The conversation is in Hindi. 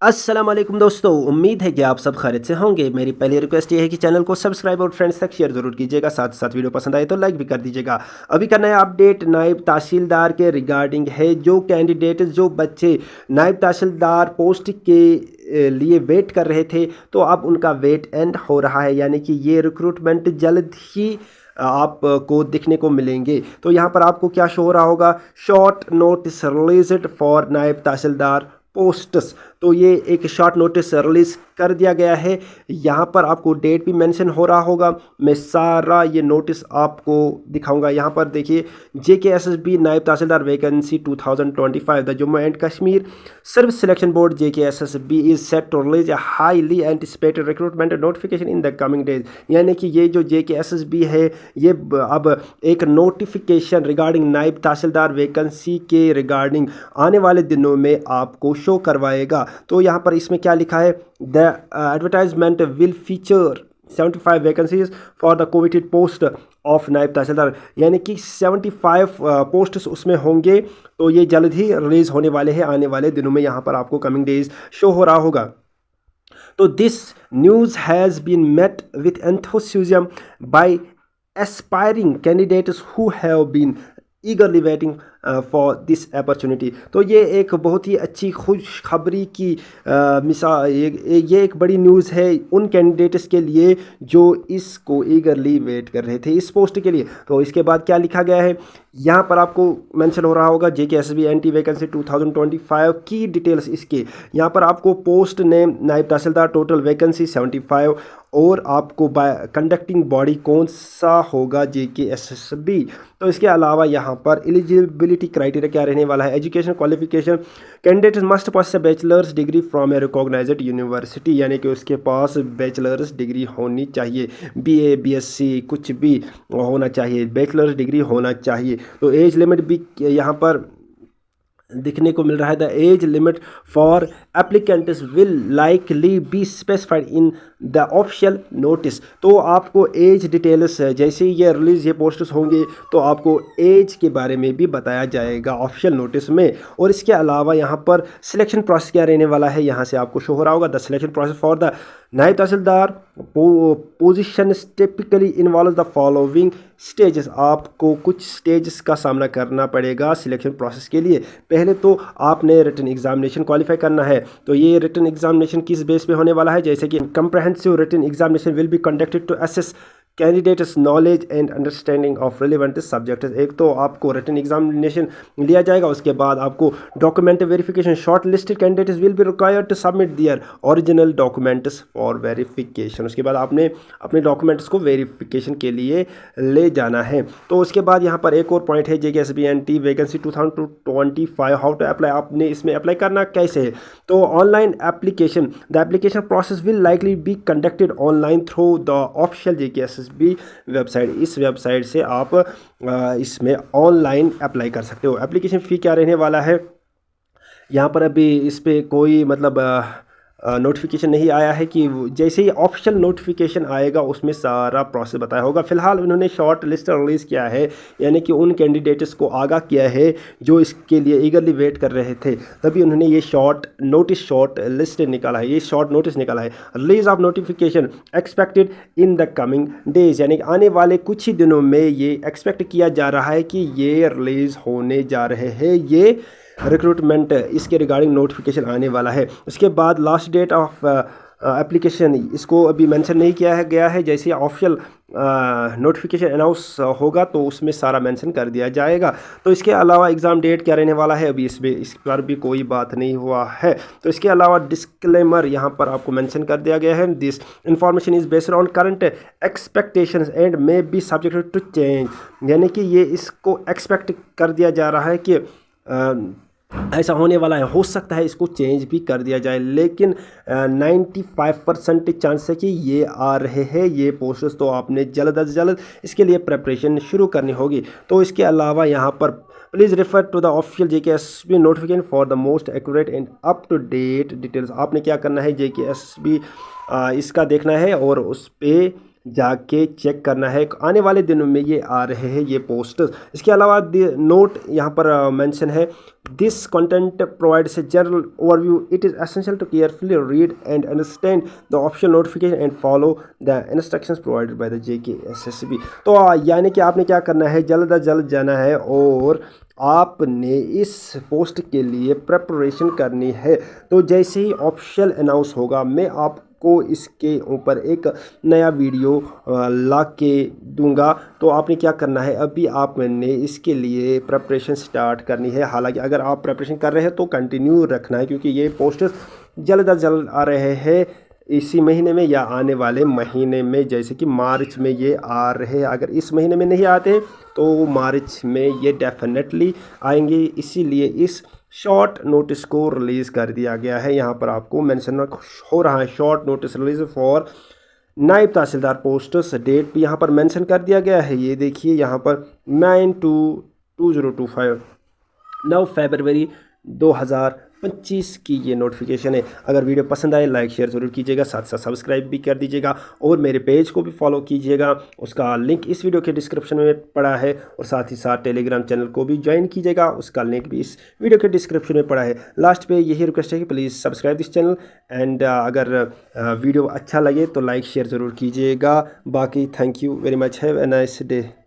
अस्सलाम वालेकुम दोस्तों, उम्मीद है कि आप सब खैरियत से होंगे। मेरी पहली रिक्वेस्ट ये है कि चैनल को सब्सक्राइब और फ्रेंड्स तक शेयर ज़रूर कीजिएगा। साथ साथ वीडियो पसंद आए तो लाइक भी कर दीजिएगा। अभी का नया अपडेट नायब तहसीलदार के रिगार्डिंग है। जो कैंडिडेट जो बच्चे नायब तहसीलदार पोस्ट के लिए वेट कर रहे थे, तो अब उनका वेट एंड हो रहा है, यानी कि ये रिक्रूटमेंट जल्द ही आपको दिखने को मिलेंगे। तो यहाँ पर आपको क्या शो हो रहा होगा, शॉर्ट नोटिस रिलीज्ड फॉर नायब तहसीलदार पोस्ट्स। तो ये एक शॉर्ट नोटिस रिलीज़ कर दिया गया है। यहाँ पर आपको डेट भी मेंशन हो रहा होगा। मैं सारा ये नोटिस आपको दिखाऊंगा। यहाँ पर देखिए, JKSSB naib tehsildar vacancy 2025 the Jammu and Kashmir service selection board JKSSB is set to release a highly anticipated recruitment notification in the coming days. यानी कि ये जो JKSSB है, ये अब एक नोटिफिकेशन रिगार्डिंग नायब तहसीलदार वैकेंसी के रिगार्डिंग आने वाले दिनों में आपको शो करवाएगा। तो यहाँ पर इसमें क्या लिखा है, the advertisement will feature 75 vacancies for the coveted post of नायब तहसीलदार, यानी कि 75 पोस्ट्स उसमें होंगे। तो ये जल्द ही रिलीज होने वाले हैं आने वाले दिनों में। यहाँ पर आपको कमिंग डेज शो हो रहा होगा। तो this news has been met with enthusiasm by aspiring candidates who have been eagerly waiting for this opportunity. तो ये एक बहुत ही अच्छी खुशखबरी की मिसाल, ये एक बड़ी न्यूज़ है उन कैंडिडेट्स के लिए जो इसको ईगरली वेट कर रहे थे इस पोस्ट के लिए। तो इसके बाद क्या लिखा गया है, यहाँ पर आपको मेंशन हो रहा होगा JKSSB एंटी वैकेंसी 2025 की डिटेल्स इसके। यहाँ पर आपको पोस्ट नेम नायब तहसीलदार, टोटल वैकेंसी 75 और आपको कंडक्टिंग बॉडी कौन सा होगा JKSSB। तो इसके अलावा यहाँ पर एलिजिबिलिटी क्राइटेरिया क्या रहने वाला है, education qualification candidate must possess bachelor's degree from a recognised university, यानी कि उसके पास बैचलर्स डिग्री होनी चाहिए, BA BSc कुछ भी होना चाहिए, बैचलर्स डिग्री होना चाहिए। तो एज लिमिट भी यहाँ पर दिखने को मिल रहा है। The age limit for applicants will likely be specified in the official notice. तो आपको एज डिटेल्स जैसे ही ये रिलीज ये पोस्टर्स होंगे तो आपको एज के बारे में भी बताया जाएगा ऑफिशियल नोटिस में। और इसके अलावा यहाँ पर सिलेक्शन प्रोसेस क्या रहने वाला है, यहाँ से आपको शो हो रहा होगा, the selection process for the naib tehsildar position typically involve the following stages. आपको कुछ स्टेजेस का सामना करना पड़ेगा सिलेक्शन प्रोसेस के लिए। पहले तो आपने रिटन एग्जामिनेशन क्वालिफाई करना है। तो ये रिटन एग्जामिनेशन किस बेस पे होने वाला है, जैसे कि comprehensive written examination will be conducted to assess candidates knowledge and understanding of relevant subjects. एक तो आपको रिटन एग्जामिनेशन लिया जाएगा, उसके बाद आपको document verification, shortlisted candidates will be required to submit their original documents for verification. उसके बाद आपने अपने डॉक्यूमेंट्स को वेरिफिकेशन के लिए ले जाना है। तो उसके बाद यहाँ पर एक और पॉइंट है, JKSSB anti vacancy 2025 how to apply. आपने इसमें अप्लाई करना कैसे है, तो online application, the application process will likely be conducted online through the official JKSSB website. इस वेबसाइट से आप इसमें ऑनलाइन अप्लाई कर सकते हो। एप्लीकेशन फ़ी क्या रहने वाला है, यहाँ पर अभी इस पर कोई मतलब नोटिफिकेशन नहीं आया है कि जैसे ही ऑफिशियल नोटिफिकेशन आएगा उसमें सारा प्रोसेस बताया होगा। फिलहाल उन्होंने शॉर्ट लिस्ट रिलीज़ किया है, यानी कि उन कैंडिडेट्स को आगाह किया है जो इसके लिए ईगरली वेट कर रहे थे, तभी उन्होंने ये शॉर्ट लिस्ट निकाला है, ये शॉर्ट नोटिस निकाला है। Release of notification expected in the coming days, यानी कि आने वाले कुछ ही दिनों में ये एक्सपेक्ट किया जा रहा है कि ये रिलीज़ होने जा रहे हैं, ये रिक्रूटमेंट इसके रिगार्डिंग नोटिफिकेशन आने वाला है। उसके बाद लास्ट डेट ऑफ एप्लीकेशन, इसको अभी मेंशन नहीं किया है गया है। जैसे ऑफिशियल नोटिफिकेशन अनाउंस होगा तो उसमें सारा मेंशन कर दिया जाएगा। तो इसके अलावा एग्ज़ाम डेट क्या रहने वाला है, अभी इस पर भी कोई बात नहीं हुआ है। तो इसके अलावा डिस्क्लेमर यहाँ पर आपको मेंशन कर दिया गया है, this information is based on current expectations and may be subject to change, यानी कि ये इसको एक्सपेक्ट कर दिया जा रहा है कि ऐसा होने वाला है, हो सकता है इसको चेंज भी कर दिया जाए, लेकिन 95% चांस है कि ये आ रहे हैं ये पोस्टर्स। तो आपने जल्द अज जल्द इसके लिए प्रिपरेशन शुरू करनी होगी। तो इसके अलावा यहाँ पर please refer to the official JKSSB notification for the most accurate and up to date details. आपने क्या करना है, JKSSB इसका देखना है और उस पर जाके चेक करना है। आने वाले दिनों में ये आ रहे हैं ये पोस्टर्स। इसके अलावा नोट यहाँ पर मेंशन है, this content provides a general overview, it is essential to carefully read and understand the optional notification and follow the instructions provided by the JKSSB। तो यानी कि आपने क्या करना है, जल्द अज जल्द जाना है और आपने इस पोस्ट के लिए प्रिपरेशन करनी है। तो जैसे ही ऑफिशियल अनाउंस होगा मैं आपको इसके ऊपर एक नया वीडियो ला के दूंगा। तो आपने क्या करना है, अभी आपने इसके लिए प्रिपरेशन स्टार्ट करनी है। हालांकि अगर आप प्रिपरेशन कर रहे हैं तो कंटिन्यू रखना है, क्योंकि ये पोस्टर्स जल्द अज जल्द आ रहे हैं इसी महीने में या आने वाले महीने में। जैसे कि मार्च में ये आ रहे हैं, अगर इस महीने में नहीं आते तो मार्च में ये डेफिनेटली आएंगे। इसीलिए इस शॉर्ट नोटिस को रिलीज़ कर दिया गया है। यहाँ पर आपको मेंशन हो रहा है शॉर्ट नोटिस रिलीज फॉर नायब तहसीलदार पोस्टर्स। डेट भी यहाँ पर मेंशन कर दिया गया है, ये देखिए यहाँ पर 9/2/2025 9 फरवरी 2025 की ये नोटिफिकेशन है। अगर वीडियो पसंद आए लाइक शेयर ज़रूर कीजिएगा, साथ साथ सब्सक्राइब भी कर दीजिएगा और मेरे पेज को भी फॉलो कीजिएगा। उसका लिंक इस वीडियो के डिस्क्रिप्शन में पड़ा है और साथ ही साथ टेलीग्राम चैनल को भी ज्वाइन कीजिएगा, उसका लिंक भी इस वीडियो के डिस्क्रिप्शन में पड़ा है। लास्ट पे यही रिक्वेस्ट है कि please subscribe this channel and अगर वीडियो अच्छा लगे तो लाइक शेयर ज़रूर कीजिएगा। बाकी thank you very much, have a nice day.